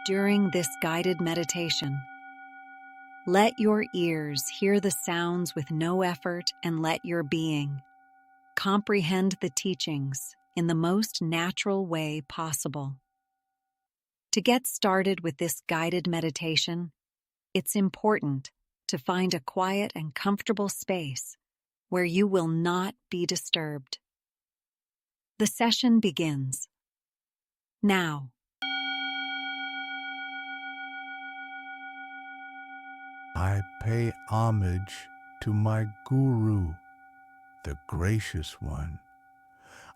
during this guided meditation. Let your ears hear the sounds with no effort, and let your being comprehend the teachings in the most natural way possible. To get started with this guided meditation, it's important to find a quiet and comfortable space where you will not be disturbed. The session begins now. I pay homage to my Guru, the Gracious One.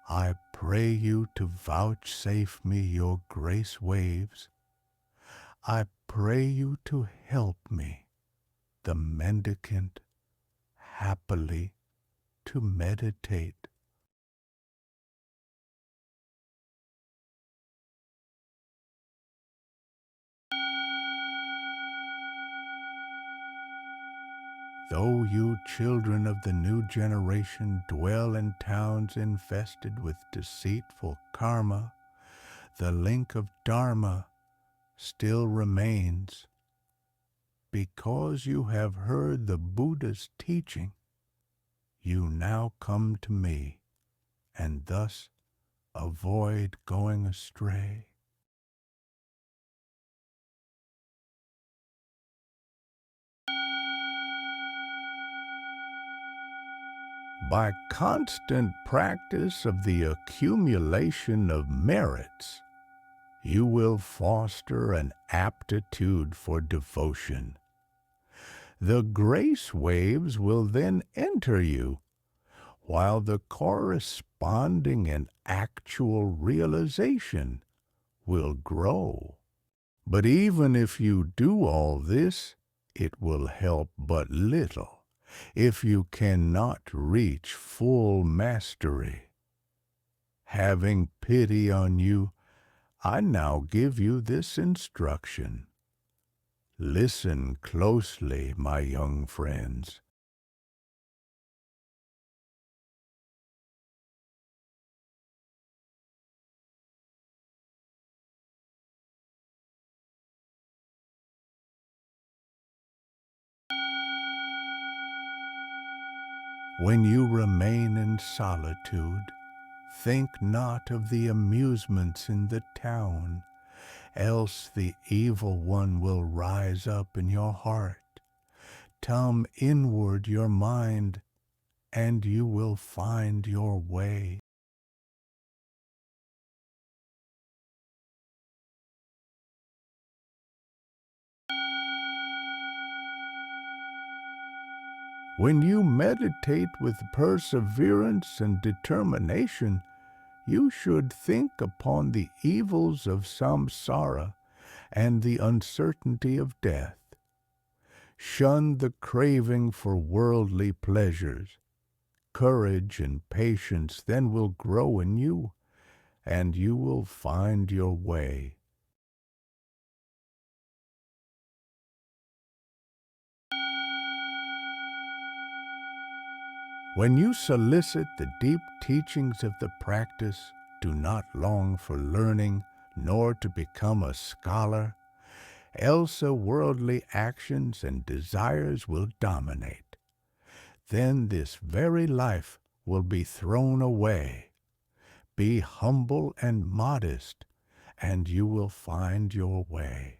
I pray you to vouchsafe me your grace waves. I pray you to help me, the mendicant, happily to meditate. Though you children of the new generation dwell in towns infested with deceitful karma, the link of Dharma still remains. Because you have heard the Buddha's teaching, you now come to me, and thus avoid going astray. By constant practice of the accumulation of merits, you will foster an aptitude for devotion. The grace waves will then enter you, while the corresponding and actual realization will grow. But even if you do all this, it will help but little if you cannot reach full mastery. Having pity on you, I now give you this instruction. Listen closely, my young friends. When you remain in solitude, think not of the amusements in the town, else the evil one will rise up in your heart. Turn inward your mind, and you will find your way. When you meditate with perseverance and determination, you should think upon the evils of samsara and the uncertainty of death. Shun the craving for worldly pleasures. Courage and patience then will grow in you, and you will find your way. When you solicit the deep teachings of the practice, do not long for learning, nor to become a scholar, else worldly actions and desires will dominate. Then this very life will be thrown away. Be humble and modest, and you will find your way.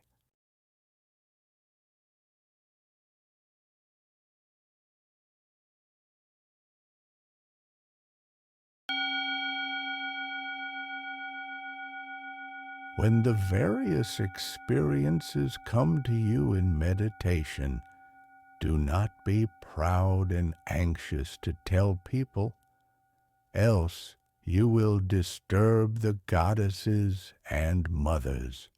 When the various experiences come to you in meditation, do not be proud and anxious to tell people, else you will disturb the goddesses and mothers.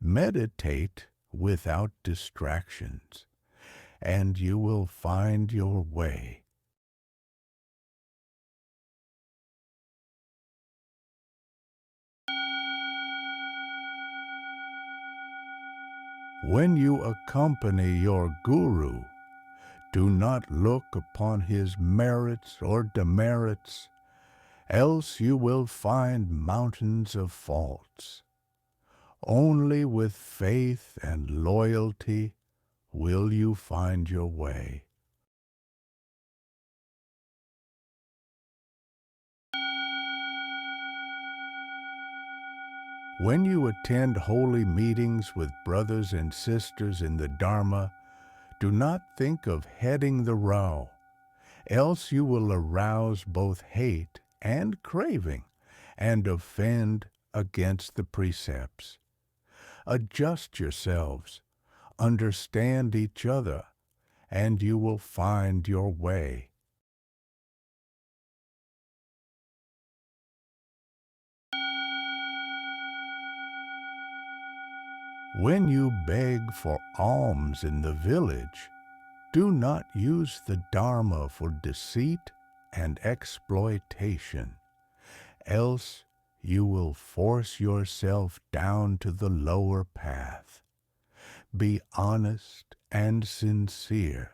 Meditate without distractions, and you will find your way. When you accompany your Guru, do not look upon his merits or demerits, else you will find mountains of faults. Only with faith and loyalty will you find your way. When you attend holy meetings with brothers and sisters in the Dharma, do not think of heading the row, else you will arouse both hate and craving and offend against the precepts. Adjust yourselves, understand each other, and you will find your way. When you beg for alms in the village, do not use the Dharma for deceit and exploitation, else you will force yourself down to the lower path. Be honest and sincere,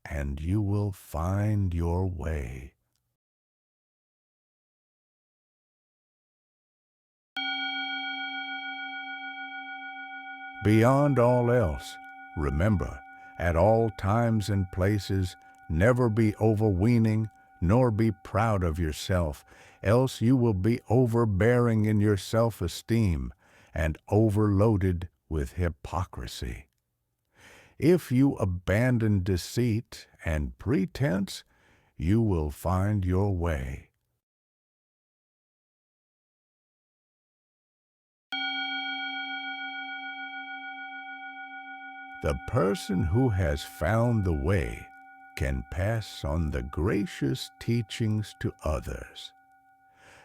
and you will find your way. Beyond all else, remember, at all times and places, never be overweening, nor be proud of yourself, else you will be overbearing in your self-esteem and overloaded with hypocrisy. If you abandon deceit and pretense, you will find your way. The person who has found the way can pass on the gracious teachings to others.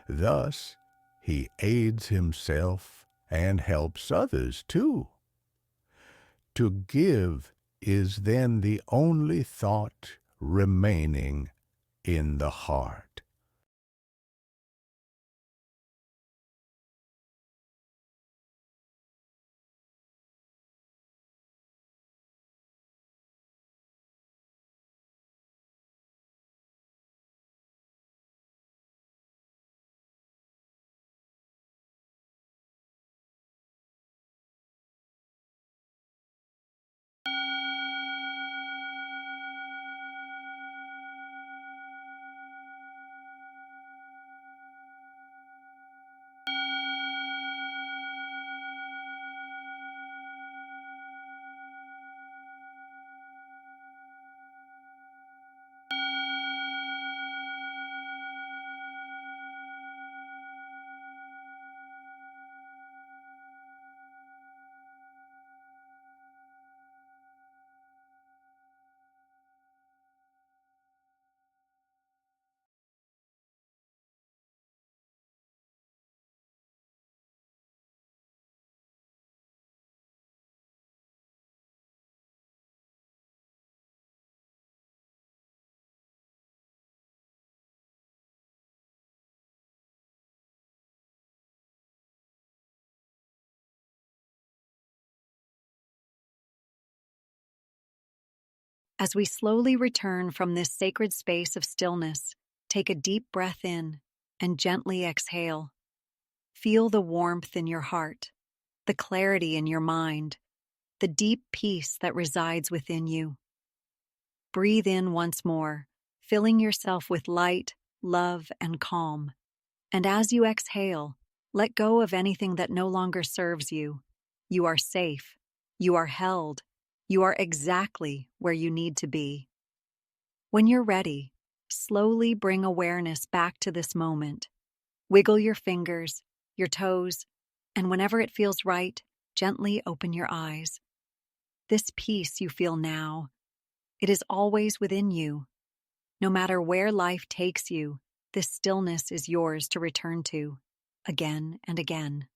Thus, he aids himself and helps others too. To give is then the only thought remaining in the heart. As we slowly return from this sacred space of stillness, take a deep breath in and gently exhale. Feel the warmth in your heart, the clarity in your mind, the deep peace that resides within you. Breathe in once more, filling yourself with light, love, and calm. And as you exhale, let go of anything that no longer serves you. You are safe. You are held. You are exactly where you need to be. When you're ready, slowly bring awareness back to this moment. Wiggle your fingers, your toes, and whenever it feels right, gently open your eyes. This peace you feel now, it is always within you. No matter where life takes you, this stillness is yours to return to, again and again.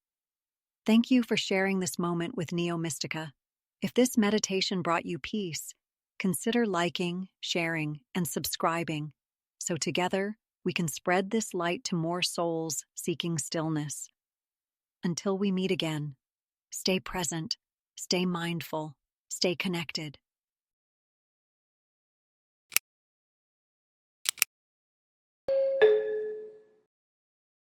Thank you for sharing this moment with Mystica. If this meditation brought you peace, consider liking, sharing, and subscribing, so together we can spread this light to more souls seeking stillness. Until we meet again, stay present, stay mindful, stay connected.